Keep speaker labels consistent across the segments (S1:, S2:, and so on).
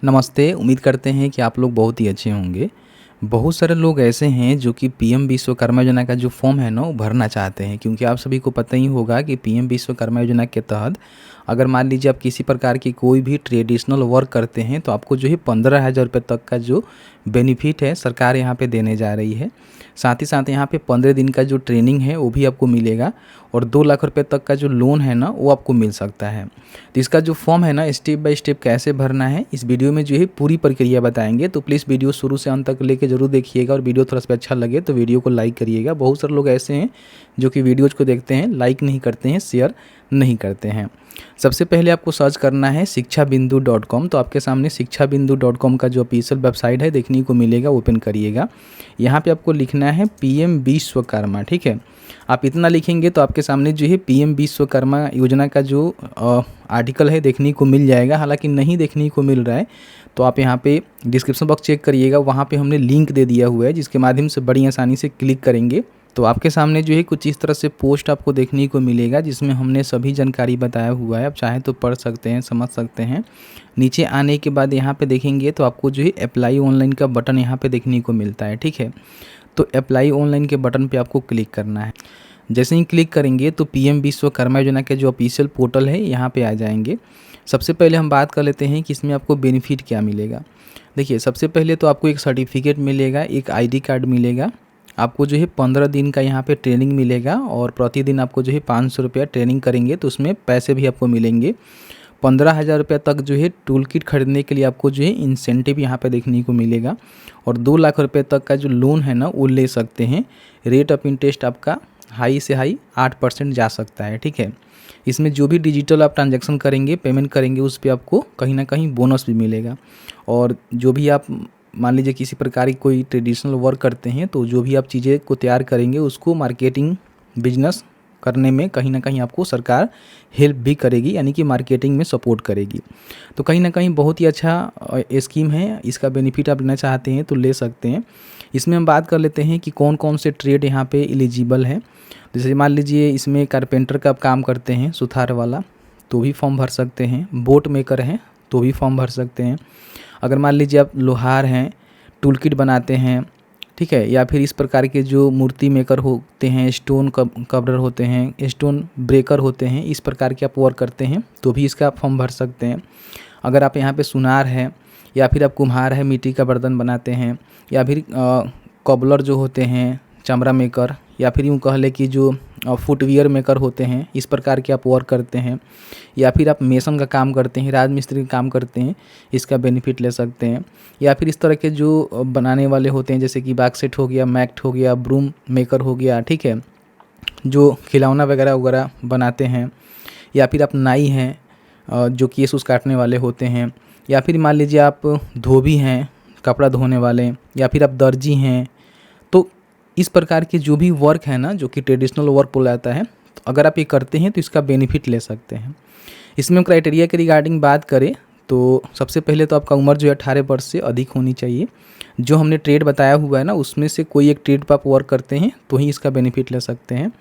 S1: नमस्ते। उम्मीद करते हैं कि आप लोग बहुत ही अच्छे होंगे। बहुत सारे लोग ऐसे हैं जो कि पीएम विश्वकर्मा योजना का जो फॉर्म है ना वो भरना चाहते हैं, क्योंकि आप सभी को पता ही होगा कि पीएम विश्वकर्मा योजना के तहत अगर मान लीजिए आप किसी प्रकार की कोई भी ट्रेडिशनल वर्क करते हैं तो आपको जो है 15,000 रुपये तक का जो बेनिफिट है सरकार यहाँ पे देने जा रही है। साथ ही साथ यहाँ पे 15 दिन का जो ट्रेनिंग है वो भी आपको मिलेगा और 2 लाख रुपए तक का जो लोन है ना वो आपको मिल सकता है। तो इसका जो फॉर्म है ना स्टेप बाय स्टेप कैसे भरना है इस वीडियो में जो है पूरी प्रक्रिया बताएंगे। तो प्लीज़ वीडियो शुरू से अंत तक लेके जरूर देखिएगा और वीडियो थोड़ा सा अच्छा लगे तो वीडियो को लाइक करिएगा। बहुत सारे लोग ऐसे हैं जो कि वीडियोज़ को देखते हैं, लाइक नहीं करते हैं, शेयर नहीं करते हैं। सबसे पहले आपको सर्च करना है शिक्षाबिंदु.com। तो आपके सामने शिक्षाबिंदु.com का जो ऑफिशियल वेबसाइट है देखने को मिलेगा, ओपन करिएगा। यहाँ पे आपको लिखना है पीएम विश्वकर्मा, ठीक है। आप इतना लिखेंगे तो आपके सामने जो है पीएम विश्वकर्मा योजना का जो आर्टिकल है देखने को मिल जाएगा। हालांकि नहीं देखने को मिल रहा है तो आप यहाँ पे डिस्क्रिप्शन बॉक्स चेक करिएगा, वहाँ पे हमने लिंक दे दिया हुआ है जिसके माध्यम से बड़ी आसानी से क्लिक करेंगे तो आपके सामने जो है कुछ इस तरह से पोस्ट आपको देखने को मिलेगा जिसमें हमने सभी जानकारी बताया हुआ है। आप चाहें तो पढ़ सकते हैं, समझ सकते हैं। नीचे आने के बाद यहाँ पे देखेंगे तो आपको जो है अप्लाई ऑनलाइन का बटन यहाँ पे देखने को मिलता है, ठीक है। तो अप्लाई ऑनलाइन के बटन पे आपको क्लिक करना है। जैसे ही क्लिक करेंगे तो पीएम विश्वकर्मा योजना के जो ऑफिशियल पोर्टल है यहाँ पे आ जाएंगे। सबसे पहले हम बात कर लेते हैं कि इसमें आपको बेनिफिट क्या मिलेगा। देखिए, सबसे पहले तो आपको एक सर्टिफिकेट मिलेगा, एक आईडी कार्ड मिलेगा, आपको जो है 15 दिन का यहाँ पे ट्रेनिंग मिलेगा और प्रतिदिन आपको जो है 500 रुपया ट्रेनिंग करेंगे तो उसमें पैसे भी आपको मिलेंगे। 15,000 रुपये तक जो है टूल किट खरीदने के लिए आपको जो है इंसेंटिव यहाँ पे देखने को मिलेगा और 2 लाख रुपये तक का जो लोन है ना वो ले सकते हैं। रेट ऑफ इंटरेस्ट आपका हाई से हाई 8% जा सकता है, ठीक है। इसमें जो भी डिजिटल आप ट्रांजैक्शन करेंगे, पेमेंट करेंगे, उस पर आपको कहीं ना कहीं बोनस भी मिलेगा। और जो भी आप मान लीजिए किसी प्रकार की कोई ट्रेडिशनल वर्क करते हैं तो जो भी आप चीज़ें को तैयार करेंगे उसको मार्केटिंग बिजनेस करने में कहीं ना कहीं आपको सरकार हेल्प भी करेगी, यानी कि मार्केटिंग में सपोर्ट करेगी। तो कहीं ना कहीं बहुत ही अच्छा स्कीम है, इसका बेनिफिट आप लेना चाहते हैं तो ले सकते हैं। इसमें हम बात कर लेते हैं कि कौन कौन से ट्रेड यहाँ पे एलिजिबल है। जैसे मान लीजिए इसमें कारपेंटर का आप काम करते हैं, सुथार वाला, तो भी फॉर्म भर सकते हैं। बोट मेकर हैं तो भी फॉर्म भर सकते हैं। अगर मान लीजिए आप लोहार हैं, टूल किट बनाते हैं, ठीक है, या फिर इस प्रकार के जो मूर्ति मेकर होते हैं, स्टोन कवरर होते हैं, स्टोन ब्रेकर होते हैं, इस प्रकार के आप वर्क करते हैं तो भी इसका आप फॉर्म भर सकते हैं। अगर आप यहाँ पे सुनार है या फिर आप कुम्हार है, मिट्टी का बर्तन बनाते हैं, या फिर कॉबलर जो होते हैं, चमड़ा मेकर, या फिर यूँ कह ले कि जो फुटवियर मेकर होते हैं, इस प्रकार के आप वर्क करते हैं, या फिर आप मेसन का काम करते हैं, राजमिस्त्री का काम करते हैं, इसका बेनिफिट ले सकते हैं। या फिर इस तरह के जो बनाने वाले होते हैं जैसे कि बाक्सेट हो गया, मैक्ट हो गया, ब्रूम मेकर हो गया, ठीक है, जो खिलौना वगैरह वगैरह बनाते हैं, या फिर आप नाई हैं जो केस उस काटने वाले होते हैं, या फिर मान लीजिए आप धोबी हैं, कपड़ा धोने वाले, या फिर आप दर्जी हैं। तो इस प्रकार के जो भी वर्क है ना जो कि ट्रेडिशनल वर्क बोला जाता है, तो अगर आप ये करते हैं तो इसका बेनिफिट ले सकते हैं। इसमें क्राइटेरिया के रिगार्डिंग बात करें तो सबसे पहले तो आपका उम्र जो है 18 वर्ष से अधिक होनी चाहिए। जो हमने ट्रेड बताया हुआ है ना उसमें से कोई एक ट्रेड पर आप वर्क करते हैं तो ही इसका बेनिफिट ले सकते हैं।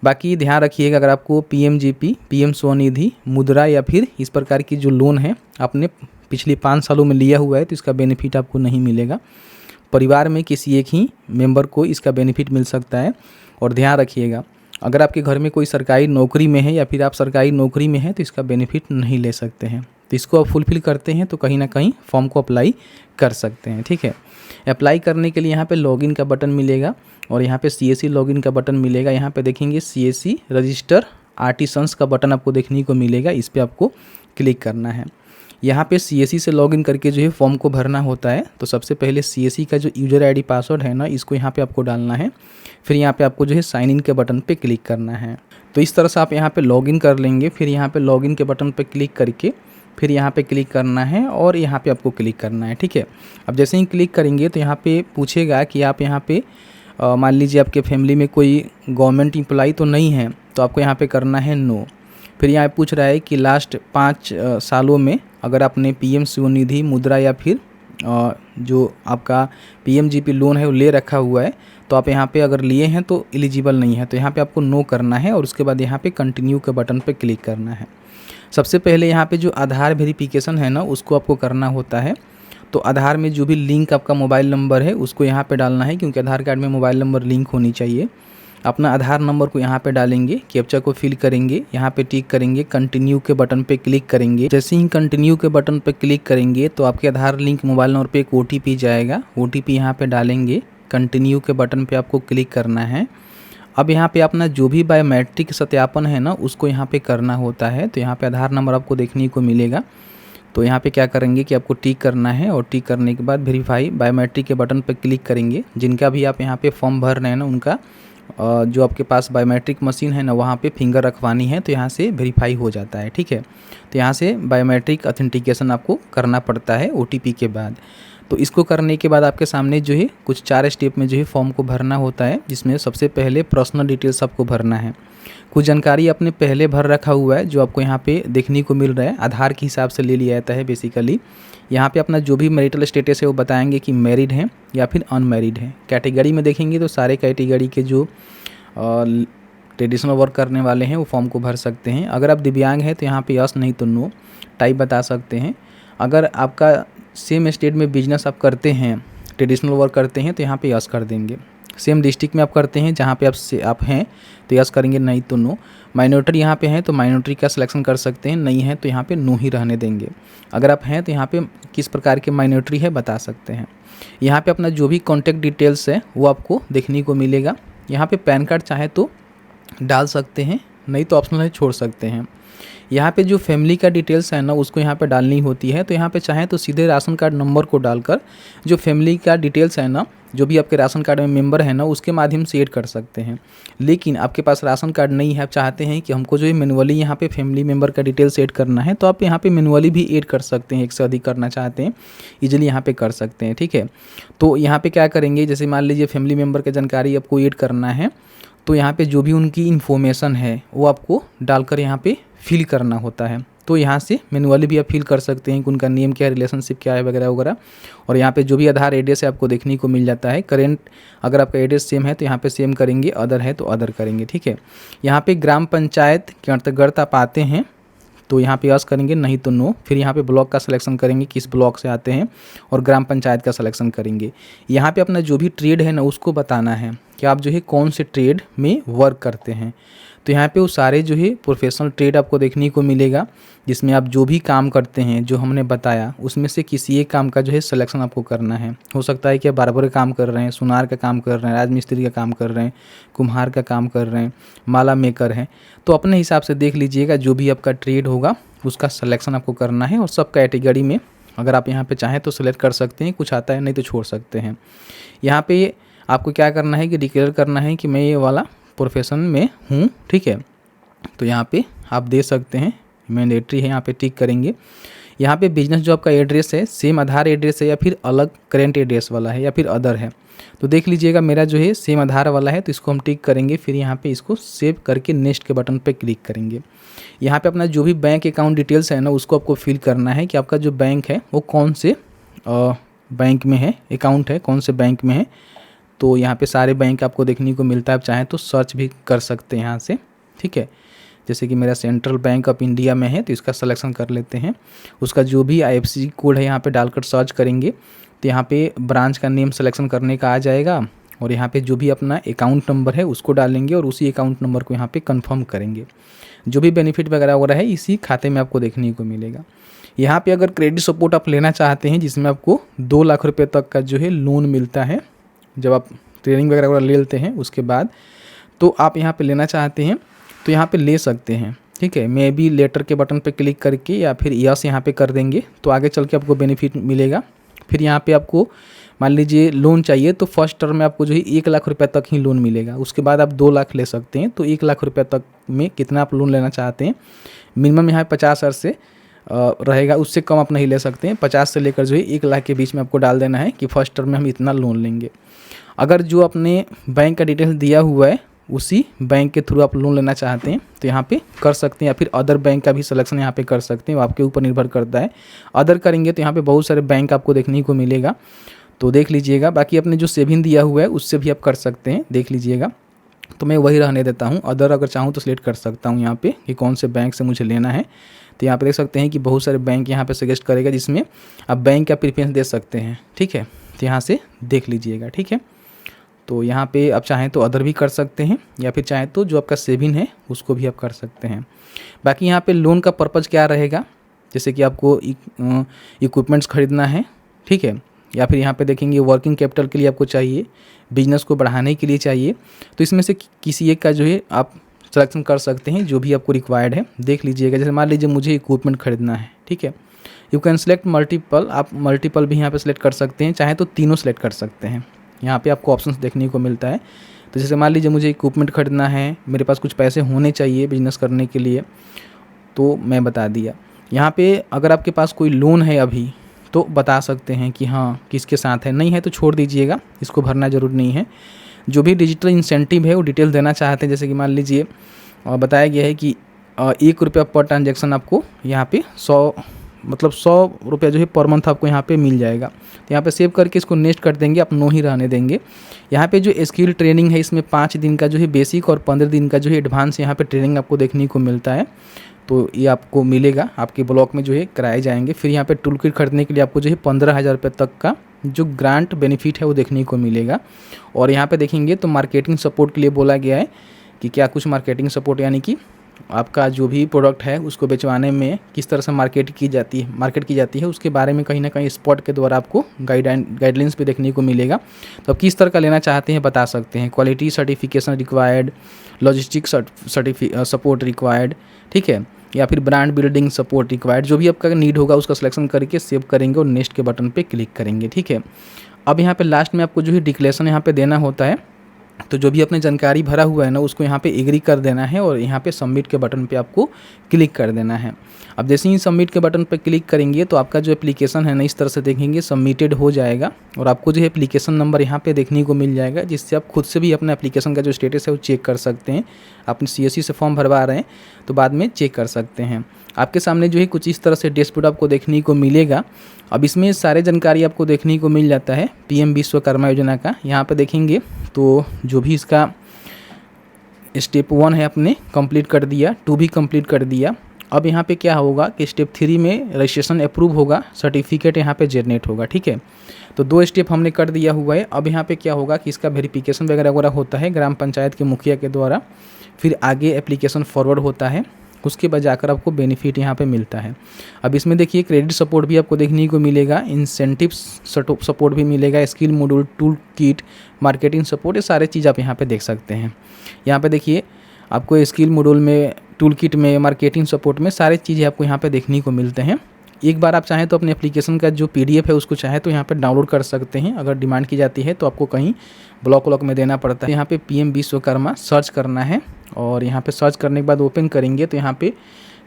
S1: बाकी ध्यान रखिएगा, अगर आपको पीएमजीपी, पीएम स्वनिधि, मुद्रा या फिर इस प्रकार की जो लोन है आपने पिछले 5 सालों में लिया हुआ है तो इसका बेनिफिट आपको नहीं मिलेगा। परिवार में किसी एक ही मेंबर को इसका बेनिफिट मिल सकता है। और ध्यान रखिएगा, अगर आपके घर में कोई सरकारी नौकरी में है या फिर आप सरकारी नौकरी में हैं तो इसका बेनिफिट नहीं ले सकते हैं। तो इसको आप फुलफिल करते हैं तो कहीं ना कहीं फॉर्म को अप्लाई कर सकते हैं, ठीक है। अप्लाई करने के लिए यहाँ पे लॉगिन का बटन मिलेगा और यहाँ पे सीएससी लॉगिन का बटन मिलेगा। यहाँ पे देखेंगे सीएससी रजिस्टर आर्टिसंस का बटन आपको देखने को मिलेगा, इस पर आपको क्लिक करना है। यहाँ पे सीएससी से लॉगिन करके जो है फॉर्म को भरना होता है। तो सबसे पहले सीएससी का जो यूज़र आईडी पासवर्ड है ना इसको यहाँ पे आपको डालना है। फिर यहाँ पे आपको जो है साइन इन के बटन पे क्लिक करना है। तो इस तरह से आप यहाँ पे लॉगिन कर लेंगे। फिर यहाँ पे लॉगिन के बटन पे क्लिक करके फिर यहाँ पे क्लिक करना है और यहाँ पे आपको क्लिक करना है, ठीक है। अब जैसे ही क्लिक करेंगे तो यहाँ पे पूछेगा कि आप यहाँ पे मान लीजिए आपके फैमिली में कोई गवर्नमेंट एम्प्लॉय तो नहीं है तो आपको यहाँ पे करना है नो। फिर यहाँ पूछ रहा है कि लास्ट 5 सालों में अगर आपने पीएम स्वनिधि, मुद्रा या फिर जो आपका पीएमजीपी लोन है वो ले रखा हुआ है तो आप यहाँ पे अगर लिए हैं तो एलिजिबल नहीं है, तो यहाँ पे आपको नो करना है और उसके बाद यहाँ पे कंटिन्यू के बटन पे क्लिक करना है। सबसे पहले यहाँ पे जो आधार वेरिफिकेशन है ना उसको आपको करना होता है। तो आधार में जो भी लिंक आपका मोबाइल नंबर है उसको यहाँ पे डालना है, क्योंकि आधार कार्ड में मोबाइल नंबर लिंक होनी चाहिए। अपना आधार नंबर को यहाँ पे डालेंगे, कैप्चा को फिल करेंगे, यहाँ पे टिक करेंगे, कंटिन्यू के बटन पे क्लिक करेंगे। जैसे ही कंटिन्यू के बटन पे क्लिक करेंगे तो आपके आधार लिंक मोबाइल नंबर पे एक OTP जाएगा, OTP यहाँ पे डालेंगे, कंटिन्यू के बटन पे आपको क्लिक करना है। अब यहाँ पे अपना जो भी बायोमेट्रिक सत्यापन है ना उसको यहाँ पे करना होता है। तो यहाँ पे आधार नंबर आपको देखने को मिलेगा। तो यहाँ पे क्या करेंगे कि आपको टिक करना है, और टिक करने के बाद वेरीफाई बायोमेट्रिक के बटन पे क्लिक करेंगे। जिनका भी आप यहाँ पे फॉर्म भर रहे हैं ना उनका जो आपके पास बायोमेट्रिक मशीन है ना वहाँ पे फिंगर रखवानी है, तो यहाँ से वेरीफाई हो जाता है। ठीक है, तो यहाँ से बायोमेट्रिक ऑथेंटिकेशन आपको करना पड़ता है OTP के बाद। तो इसको करने के बाद आपके सामने जो है कुछ 4 स्टेप में जो है फॉर्म को भरना होता है, जिसमें सबसे पहले पर्सनल डिटेल्स आपको भरना है। कुछ जानकारी आपने पहले भर रखा हुआ है जो आपको यहाँ पे देखने को मिल रहा है, आधार के हिसाब से ले लिया जाता है बेसिकली। यहाँ पे अपना जो भी मैरिटल स्टेटस है वो बताएंगे कि मैरिड हैं या फिर अनमैरिड हैं। कैटेगरी में देखेंगे तो सारे कैटेगरी के जो ट्रेडिशनल वर्क करने वाले हैं वो फॉर्म को भर सकते हैं। अगर आप दिव्यांग हैं तो यहाँ पे यस नहीं तो नो टाइप बता सकते हैं। अगर आपका सेम स्टेट में बिजनेस आप करते हैं, ट्रेडिशनल वर्क करते हैं, तो यहाँ पे यस कर देंगे। सेम डिस्ट्रिक्ट में आप करते हैं जहाँ पे आप हैं तो यस करेंगे, नहीं तो नो। माइनॉरिटी यहाँ पे हैं तो माइनॉरिटी का सिलेक्शन कर सकते हैं, नहीं है तो यहाँ पे नो ही रहने देंगे। अगर आप हैं तो यहाँ पे किस प्रकार के माइनॉरिटी है बता सकते हैं। यहाँ पे अपना जो भी कॉन्टैक्ट डिटेल्स है वो आपको देखने को मिलेगा। यहाँ पे पैन कार्ड चाहे तो डाल सकते हैं, नहीं तो ऑप्शनल है छोड़ सकते हैं। यहाँ पे जो फैमिली का डिटेल्स है ना उसको यहाँ पे डालनी होती है। तो यहाँ पे चाहे तो सीधे राशन कार्ड नंबर को डालकर जो फैमिली का डिटेल्स है ना, जो भी आपके राशन कार्ड में मेंबर है ना उसके माध्यम से ऐड कर सकते हैं। लेकिन आपके पास राशन कार्ड नहीं है, आप चाहते हैं कि हमको जो है मैनुअली यहाँ पे फैमिली मेंबर का डिटेल्स ऐड करना है, तो आप यहाँ पे मैनुअली भी ऐड कर सकते हैं। एक से अधिक करना चाहते हैं ईजिली यहाँ पे कर सकते हैं। ठीक है, तो यहाँ पे क्या करेंगे, जैसे मान लीजिए फैमिली मेंबर की जानकारी आपको ऐड करना है, तो यहाँ पे जो भी उनकी इन्फॉर्मेशन है वो आपको डालकर यहाँ पे फिल करना होता है। तो यहाँ से मैनुअली भी आप फिल कर सकते हैं कि उनका नेम क्या है, रिलेशनशिप क्या है वगैरह वगैरह। और यहाँ पे जो भी आधार एड्रेस है आपको देखने को मिल जाता है। करेंट अगर आपका एड्रेस सेम है तो यहाँ पे सेम करेंगे, अदर है तो अदर करेंगे। ठीक है, यहाँ पे ग्राम पंचायत के अंतर्गत आप आते हैं तो यहाँ पे यस करेंगे, नहीं तो नो। फिर यहाँ पे ब्लॉक का सिलेक्शन करेंगे, किस ब्लॉक से आते हैं, और ग्राम पंचायत का सिलेक्शन करेंगे। यहाँ पे अपना जो भी ट्रेड है ना उसको बताना है कि आप जो है कौन से ट्रेड में वर्क करते हैं। तो यहाँ पे वो सारे जो है प्रोफेशनल ट्रेड आपको देखने को मिलेगा, जिसमें आप जो भी काम करते हैं जो हमने बताया उसमें से किसी एक काम का जो है सिलेक्शन आपको करना है। हो सकता है कि आप बार्बर का काम कर रहे हैं, सुनार का काम कर रहे हैं, राजमिस्त्री का काम कर रहे हैं, कुम्हार का काम कर रहे हैं, माला मेकर हैं। तो अपने हिसाब से देख लीजिएगा, जो भी आपका ट्रेड होगा उसका सिलेक्शन आपको करना है। और सब कैटेगरी में अगर आप यहाँ पे चाहें तो सिलेक्ट कर सकते हैं, कुछ आता है नहीं तो छोड़ सकते हैं। यहाँ पे आपको क्या करना है कि डिक्लेयर करना है कि मैं ये वाला प्रोफेशन में हूँ। ठीक है, तो यहाँ पे आप दे सकते हैं, मैंडेटरी है, यहाँ पे टिक करेंगे। यहाँ पे बिजनेस जो आपका एड्रेस है सेम आधार एड्रेस है या फिर अलग करेंट एड्रेस वाला है या फिर अदर है। तो देख लीजिएगा मेरा जो है सेम आधार वाला है, तो इसको हम टिक करेंगे। फिर यहाँ पे इसको सेव करके नेक्स्ट के बटन पे क्लिक करेंगे। यहाँ पे अपना जो भी बैंक अकाउंट डिटेल्स है ना उसको आपको फिल करना है कि आपका जो बैंक है वो कौन से बैंक में है, अकाउंट है कौन से बैंक में है। तो यहाँ पे सारे बैंक आपको देखने को मिलता है, आप चाहें तो सर्च भी कर सकते हैं यहाँ से। ठीक है, जैसे कि मेरा सेंट्रल बैंक ऑफ इंडिया में है तो इसका सिलेक्शन कर लेते हैं। उसका जो भी IFSC कोड है यहाँ पे डालकर सर्च करेंगे तो यहाँ पे ब्रांच का नेम सिलेक्शन करने का आ जाएगा। और यहाँ पे जो भी अपना अकाउंट नंबर है उसको डालेंगे और उसी अकाउंट नंबर को यहाँ पे कंफर्म करेंगे। जो भी बेनिफिट वगैरह वगैरह है इसी खाते में आपको देखने को मिलेगा। यहाँ पे अगर क्रेडिट सपोर्ट आप लेना चाहते हैं जिसमें आपको 2 लाख रुपये तक का जो है लोन मिलता है, जब आप ट्रेनिंग वगैरह ले लेते हैं उसके बाद, तो आप यहाँ पे लेना चाहते हैं तो यहाँ पे ले सकते हैं। ठीक है, मे बी लेटर के बटन पे क्लिक करके या फिर यस यहाँ पे कर देंगे तो आगे चल के आपको बेनिफिट मिलेगा। फिर यहाँ पे आपको मान लीजिए लोन चाहिए तो फर्स्ट टर्म में आपको जो है 1 लाख रुपये तक ही लोन मिलेगा। उसके बाद आप 2 लाख ले सकते हैं। तो 1 लाख रुपये तक में कितना आप लोन लेना चाहते हैं, मिनिमम यहाँ 50,000 से रहेगा, उससे कम आप नहीं ले सकते हैं। 50 से लेकर जो है 1 लाख के बीच में आपको डाल देना है कि फर्स्ट टर्म में हम इतना लोन लेंगे। अगर जो आपने बैंक का डिटेल्स दिया हुआ है उसी बैंक के थ्रू आप लोन लेना चाहते हैं तो यहाँ पे कर सकते हैं, या फिर अदर बैंक का भी सिलेक्शन यहाँ पे कर सकते हैं, वो आपके ऊपर निर्भर करता है। अदर करेंगे तो यहाँ पे बहुत सारे बैंक आपको देखने को मिलेगा, तो देख लीजिएगा। बाकी अपने जो सेविंग दिया हुआ है उससे भी आप कर सकते हैं, देख लीजिएगा। तो मैं वही रहने देता हूँ। अदर अगर चाहूँ तो सिलेक्ट कर सकता हूँ यहाँ पे कि कौन से बैंक से मुझे लेना है, तो यहाँ पे देख सकते हैं कि बहुत सारे बैंक यहाँ पे सजेस्ट करेगा जिसमें आप बैंक का प्रेफरेंस दे सकते हैं। ठीक है, तो यहाँ से देख लीजिएगा। ठीक है, तो यहाँ पे आप चाहें तो अदर भी कर सकते हैं या फिर चाहें तो जो आपका सेविंग है उसको भी आप कर सकते हैं। बाकी यहाँ पे लोन का पर्पज़ क्या रहेगा, जैसे कि आपको इक्विपमेंट्स खरीदना है, ठीक है, या फिर यहाँ पे देखेंगे वर्किंग कैपिटल के लिए आपको चाहिए, बिजनेस को बढ़ाने के लिए चाहिए, तो इसमें से किसी एक का जो है आप सिलेक्शन कर सकते हैं जो भी आपको रिक्वायर्ड है। देख लीजिएगा, जैसे मान लीजिए मुझे इक्विपमेंट खरीदना है, ठीक है, यू कैन सेलेक्ट मल्टीपल, आप मल्टीपल भी यहाँ पे सेलेक्ट कर सकते हैं, चाहे तो तीनों सेलेक्ट कर सकते हैं। यहाँ पे आपको ऑप्शंस देखने को मिलता है। तो जैसे मान लीजिए मुझे इक्विपमेंट खरीदना है, मेरे पास कुछ पैसे होने चाहिए बिजनेस करने के लिए, तो मैं बता दिया। यहाँ पे अगर आपके पास कोई लोन है अभी तो बता सकते हैं कि हाँ किसके साथ है, नहीं है तो छोड़ दीजिएगा, इसको भरना ज़रूर नहीं है। जो भी डिजिटल इंसेंटिव है वो डिटेल देना चाहते हैं, जैसे कि मान लीजिए बताया गया है कि 1 रुपया पर ट्रांजेक्शन आपको यहाँ पे 100 रुपया जो है पर मंथ आपको यहाँ पे मिल जाएगा। तो यहाँ पे सेव करके इसको नेक्स्ट कर देंगे, आप नो ही रहने देंगे। यहाँ पे जो स्किल ट्रेनिंग है इसमें 5 दिन का जो है बेसिक और 15 दिन का जो है एडवांस यहाँ पे ट्रेनिंग आपको देखने को मिलता है। तो ये आपको मिलेगा, आपके ब्लॉक में जो है कराए जाएंगे। फिर यहाँ पे टूल किट खरीदने के लिए आपको जो है 15,000 रुपये तक का जो ग्रांट बेनिफिट है वो देखने को मिलेगा। और यहाँ पे देखेंगे तो मार्केटिंग सपोर्ट के लिए बोला गया है कि क्या कुछ मार्केटिंग सपोर्ट, यानी कि आपका जो भी प्रोडक्ट है उसको बेचवाने में किस तरह से मार्केट की जाती है उसके बारे में कहीं ना कहीं स्पॉट के द्वारा आपको गाइडलाइंस भी देखने को मिलेगा। तो आप किस तरह का लेना चाहते हैं बता सकते हैं। Quality certification required, logistic support required, ठीक है, या फिर ब्रांड बिल्डिंग सपोर्ट रिक्वायर्ड, जो भी आपका नीड होगा उसका सिलेक्शन करके सेव करेंगे और नेक्स्ट के बटन पे क्लिक करेंगे। ठीक है, अब यहाँ पे लास्ट में आपको जो है डिक्लेरेशन यहाँ पे देना होता है। तो जो भी अपने जानकारी भरा हुआ है ना उसको यहाँ पे एग्री कर देना है और यहाँ पे सबमिट के बटन पे आपको क्लिक कर देना है। अब जैसे ही सबमिट के बटन पे क्लिक करेंगे तो आपका जो एप्लीकेशन है ना इस तरह से देखेंगे सबमिटेड हो जाएगा और आपको जो है एप्लीकेशन नंबर यहाँ पे देखने को मिल जाएगा, जिससे आप खुद से भी अपना एप्लीकेशन का जो स्टेटस है वो चेक कर सकते हैं। अपने CSC से फॉर्म भरवा रहे हैं तो बाद में चेक कर सकते हैं। आपके सामने जो है कुछ इस तरह से डैशबोर्ड आपको देखने को मिलेगा। अब इसमें सारे जानकारी आपको देखने को मिल जाता है PM विश्वकर्मा योजना का। यहाँ पे देखेंगे तो जो भी इसका स्टेप 1 है आपने कंप्लीट कर दिया, 2 भी कंप्लीट कर दिया। अब यहाँ पे क्या होगा कि स्टेप 3 में रजिस्ट्रेशन अप्रूव होगा, सर्टिफिकेट यहाँ पे जनरेट होगा। ठीक है, तो 2 स्टेप हमने कर दिया हुआ है। अब यहाँ पे क्या होगा कि इसका वेरिफिकेशन वगैरह होता है ग्राम पंचायत के मुखिया के द्वारा, फिर आगे एप्लीकेशन फॉरवर्ड होता है, उसके बाद जाकर आपको बेनिफिट यहाँ पे मिलता है। अब इसमें देखिए क्रेडिट सपोर्ट भी आपको देखने को मिलेगा, इंसेंटिव सपोर्ट भी मिलेगा, skill module, tool kit, marketing support, ये सारे चीज़ आप यहाँ पे देख सकते हैं। यहाँ पे देखिए आपको स्किल मॉड्यूल में, टूल किट में, मार्केटिंग सपोर्ट में सारे चीज़ें आपको यहाँ पे देखने को मिलते हैं। एक बार आप चाहें तो अपने एप्लीकेशन का जो PDF है उसको चाहे तो यहाँ पे डाउनलोड कर सकते हैं। अगर डिमांड की जाती है तो आपको कहीं ब्लॉक में देना पड़ता है। यहाँ पे PM विश्वकर्मा सर्च करना है और यहाँ पे सर्च करने के बाद ओपन करेंगे तो यहाँ पे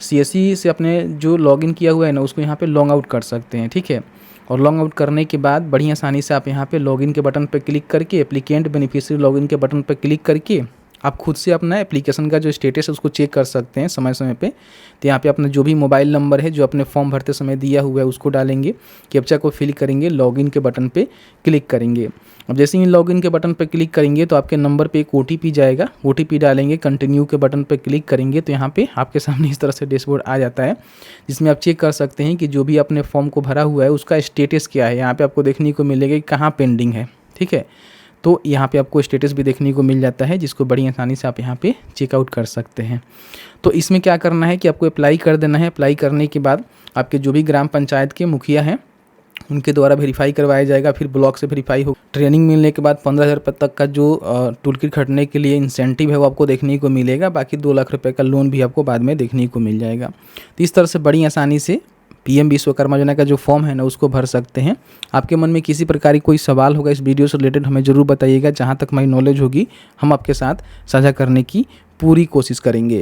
S1: CSC से अपने जो लॉगिन किया हुआ है ना उसको यहाँ पे लॉग आउट कर सकते हैं। ठीक है, और लॉग आउट करने के बाद बड़ी आसानी से आप यहाँ पे लॉगिन के बटन पर क्लिक करके एप्लीकेंट बेनिफिशियरी लॉगिन के बटन पर क्लिक करके आप खुद से अपना एप्लीकेशन का जो स्टेटस है उसको चेक कर सकते हैं समय समय पे। तो यहाँ पे अपना जो भी मोबाइल नंबर है जो अपने फॉर्म भरते समय दिया हुआ है उसको डालेंगे, कैप्चा को फिल करेंगे, लॉगिन के बटन पे क्लिक करेंगे। अब जैसे ही लॉगिन के बटन पे क्लिक करेंगे तो आपके नंबर पे एक OTP जाएगा, OTP डालेंगे, कंटिन्यू के बटन पे क्लिक करेंगे तो यहाँ पे आपके सामने इस तरह से डैशबोर्ड आ जाता है, जिसमें आप चेक कर सकते हैं कि जो भी आपने फॉर्म को भरा हुआ है उसका स्टेटस क्या है। यहाँ पे आपको देखने को मिलेगा कि कहाँ पेंडिंग है। ठीक है, तो यहाँ पे आपको स्टेटस भी देखने को मिल जाता है, जिसको बड़ी आसानी से आप यहाँ पे चेकआउट कर सकते हैं। तो इसमें क्या करना है कि आपको अप्लाई कर देना है। अप्लाई करने के बाद आपके जो भी ग्राम पंचायत के मुखिया हैं उनके द्वारा वेरीफाई करवाया जाएगा, फिर ब्लॉक से वेरीफाई हो। ट्रेनिंग मिलने के बाद 15,000 रुपये तक का जो टूल किट खरीदने के लिए इंसेंटिव है वो आपको देखने को मिलेगा। बाकी 2 लाख रुपये का लोन भी आपको बाद में देखने को मिल जाएगा। तो इस तरह से बड़ी आसानी से PM विश्वकर्मा योजना का जो फॉर्म है ना उसको भर सकते हैं। आपके मन में किसी प्रकार की कोई सवाल होगा इस वीडियो से रिलेटेड हमें ज़रूर बताइएगा। जहाँ तक हमारी नॉलेज होगी हम आपके साथ साझा करने की पूरी कोशिश करेंगे।